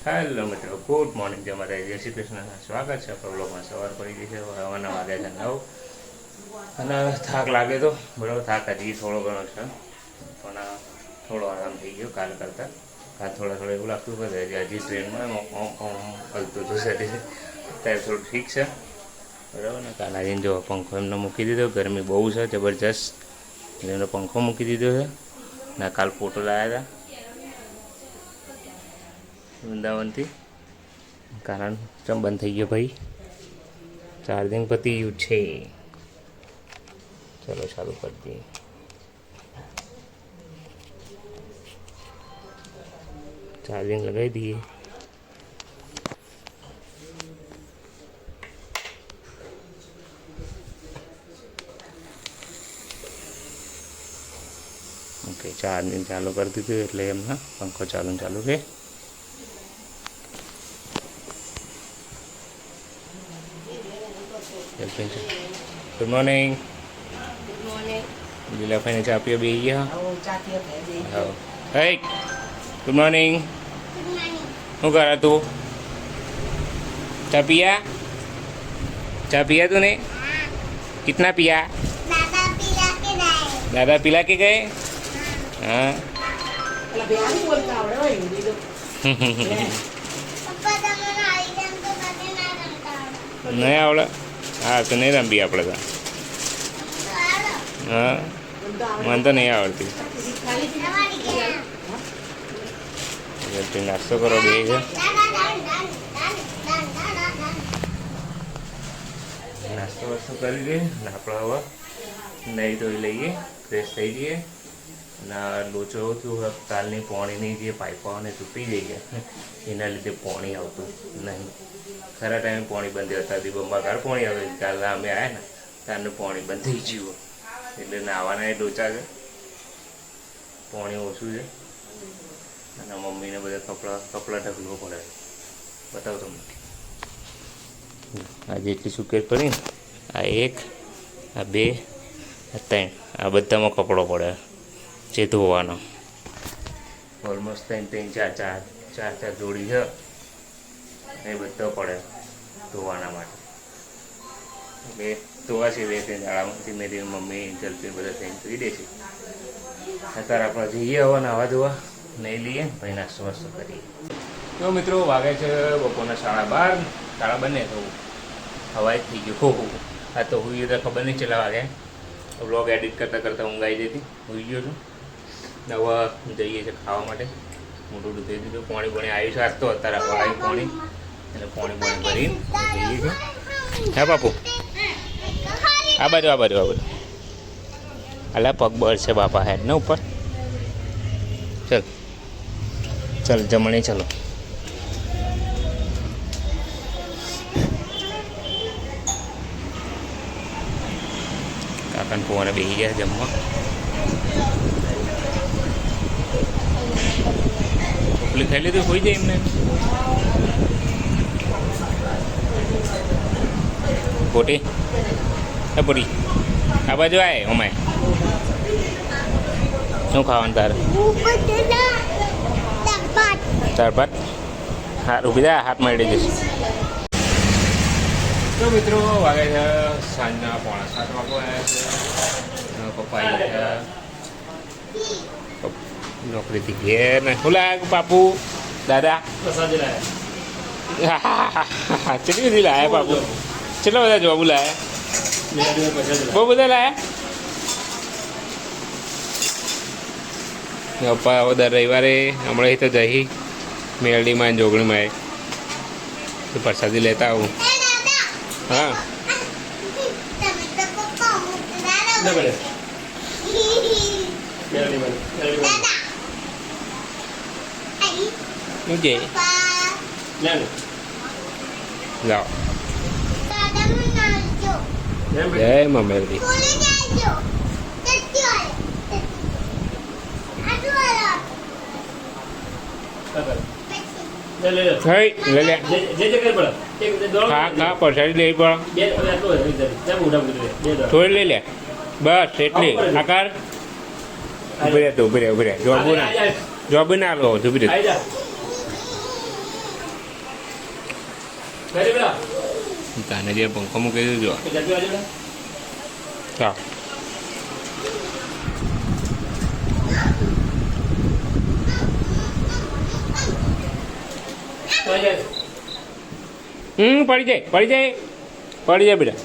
Hello મિત્રો, good morning. તમારે જય શ્રી કૃષ્ણ. સ્વાગત છે આપણા બ્લોગમાં. સવાર પડી ગઈ છે, હવાના વાગ્યા છે 9 અને થાક લાગે તો બરાબર. થાક હજી થોડો ઘણો છે, પણ થોડો આરામ થઈ ગયો કાલ કરતાં. કાલ થોડા એવું લાગતું કે હજી ટ્રેનમાં હલતું હતું શરીર. અત્યારે થોડું ઠીક છે બરાબર ને. કાલ આવીને જો પંખો એમને મૂકી દીધો. ગરમી બહુ છે જબરજસ્ત, એનો પંખો મૂકી દીધો છે. ના કાલ ફોટો લાવ્યા હતા વૃંદાવનથી. કારણ ચમ બંધ થઈ ગયો ભાઈ, ચાર્જિંગ પતી ગયું છે. ચલો ચાલુ કરી દઈએ. ચાર્જિંગ લગાવી દઈએ. ઓકે, ચાર્જિંગ ચાલુ કરી દીધું એટલે એમના પંખો ચાલુ છે. Good morning. લીલા ભાઈને ચા પીઓ બે ગયા. હે ગુડ મોર્નિંગ. શું કરે તું? चा पिया तूने? कितना पिया? दादा पिला के गए? हाँ. नहीं आवड़ा. हाँ तो नहीं रमी આપણે તો. હા મને તો નહીં આવડતી. નાસ્તો કરો બે છે. નાસ્તો વાસ્તો કરી દઈએ અને આપણે હવે નહીં ધોઈ લઈએ, ફ્રેશ થઈ જઈએ. અને લોચો થયું કાલની પાણીની જે પાઇપો અને તૂટી જઈએ એના લીધે પાણી આવતું નહીં. ખરા ટાઈમે પાણી બંધ હતા. દીબંબાકાર પાણી આવે. કાલના અમે આવ્યા ને ત્યારનું પાણી બંધ થઈ ગયું, એટલે નાવાના એ લોચા છે. પાણી ઓછું છે અને મમ્મીને બધા કપડાં ઢગલો પડે. બતાવો તમને. આજે એટલી સુકેર પડી ને. આ 1, આ 2, આ 3, આ બધામાં કપડો પડે જે ધોવાનો. ઓલમોસ્ટ 3, 4 જોડી છે. એ બધો પડે ધોવાના માટે. એટલે ધોવા છે 2-3 દાડામાં. ધીમે ધીમે મમ્મી જલ્દી બધા થઈને કરી દે છે. અત્યારે આપણે જઈએ હવે નાવા ધોવા, નહીં લઈએ ભાઈ નાસ્તો વાસ્તો કરીએ. તો મિત્રો વાગે છે બપોરના 12:30 ને તો હવાઈ થઈ ગયું. આ તો હુઈ તો ખબર નહીં ચલા વાગે. વ્લોગ એડિટ કરતાં ઊંઘ આવી જતી. હુઈ ગયો છું. હવે જઈએ છીએ ખાવા માટે. મોટું દૂધ દીધું. પાણી આવ્યું છે આજ તો. અત્યારે હવે આવ્યું પાણી, એટલે પાણી ભરીને જઈએ છીએ. હા બાપુ, આ બાજુ અલા પગ બળશે બાપા હેડ ને ઉપર. ચલ જમણી ચલો. કાકાને પોવાને બેસી ગયા જમવા. ઉપલી ખાઈ લીધું, હોઈ જાય એમને. પોટી એ પોટી આ બાજુ આય. અમાય શું ખાવાનું તારે? દાળ-ભાત. હા ઊભી થા, હાથ મળી જશે. તો મિત્રો વાગે છે સાંજના 6:45 વાગવા છે. પપ્પા આવ્યા નોકરીથી ઘેર ને. શું લાયા બાપુ? દાદા કેટલી બધી લાયા બાપુ? કેટલા બધા જવાબુ લાયા? બહુ બધા લાયા. પપ્પા હવે દર રવિવારે હમણાં તો જઈ મેરડીમાં જોગણીમાં તો પ્રસાદી લેતા આવું. હા જાઓ. જય મા મેરડી. ખા પ્રસાદી લેવી પડે. થોડી લઈ લે બસ એટલી. આકાર ઉભી રહે. જોબુ ના લો. ઉભી રહે. તાનાજી પંખો મૂકી દીધો ચાલ પડી જાય બેટા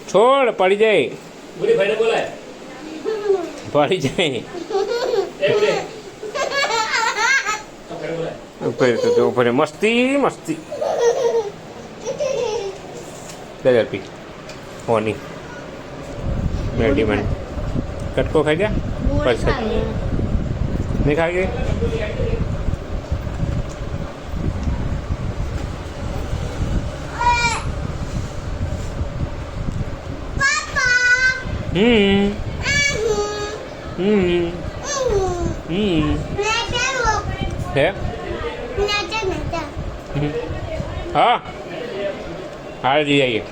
છોડ પડી જાય પડી જાય ઉપર મસ્તી પી હોની રેડીમેડ કટકો ખાઈ ગયા પછી નહીં ખાઈ ગઈ હે હા હાલ જઈ આવીએ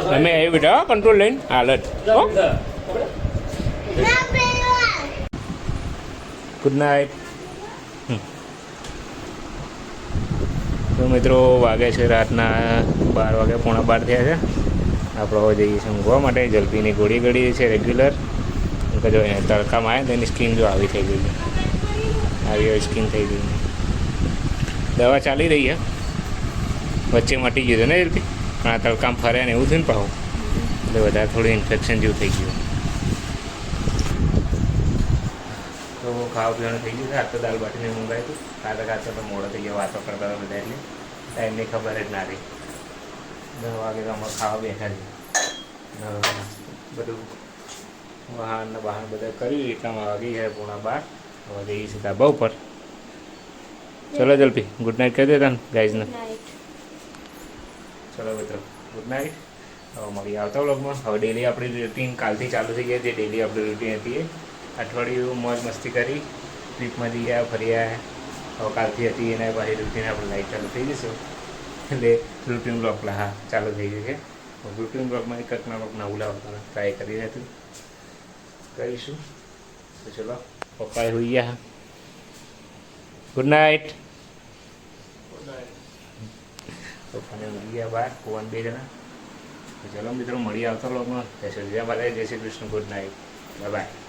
તમે આવી બેટા કંટ્રોલ લઈને હાલત ગુડ નાઇટ તો મિત્રો વાગે છે રાતના 12 વાગે પોણા 12 થયા છે આપણે હવે જઈએ છીએ ઊંઘવા માટે જલ્પીની ગોળી ગળી છે રેગ્યુલર જો તડકામાં આવે તો એની સ્કીન જો આવી થઈ ગઈ છે આવી હોય સ્કીન થઈ ગઈ દવા ચાલી રહી છે વચ્ચે મટી ગયું ને જલ્પી પણ આ તડકામાં ફરે ને એવું થયું ને પાહું એટલે વધારે થોડું ઇન્ફેક્શન જેવું થઈ ગયું તો ખાવા પીવાનું થઈ ગયું છે આ તો દાલ બાટીને મંગાવ્યું હતું ખાતા તો મોડો થઈ ગયો વાતો કરતા હતા બધા એટલે ટાઈમની ખબર જ ના રહી 10 વાગે તો અમારે ખાવા બેઠા છે બધું વાહન બધા કર્યું એટલામાં વાગી જાય પોણા 12 હવે જઈએ છીએ ધાબા ઉપર ચલો જલ્પી ગુડ નાઇટ કહી દેતા ને ગાઈઝને ચલો મિત્રો ગુડ નાઇટ હવે મળી આવતા વ્લોગમાં હવે ડેલી આપણી રૂટીન કાલથી ચાલુ થઈ ગઈ જે ડેલી આપણી રૂટીન હતી એ અઠવાડિયું મોજ મસ્તી કરી ટ્રીપમાં જઈ ગયા ફરી આવ્યા હવે કાલથી હતી એના પાછી રૂટીન આપણે લાઈટ ચાલુ થઈ જશે એટલે રૂટીન બ્લોગ હા ચાલુ થઈ ગઈ છે રૂટીન બ્લોગમાં એકના બ્લોગ નવું લાવવાનું ટ્રાય કરી હતી કરીશું તો ચલો પપ્પાએ હોઈ ગયા ગુડ નાઇટ પપ્પાને મળી ગયા બહાર પવન 2 જણા તો ચલો મિત્રો મળી આવતા બ્લોગમાં જય Shri Krishna good night bye bye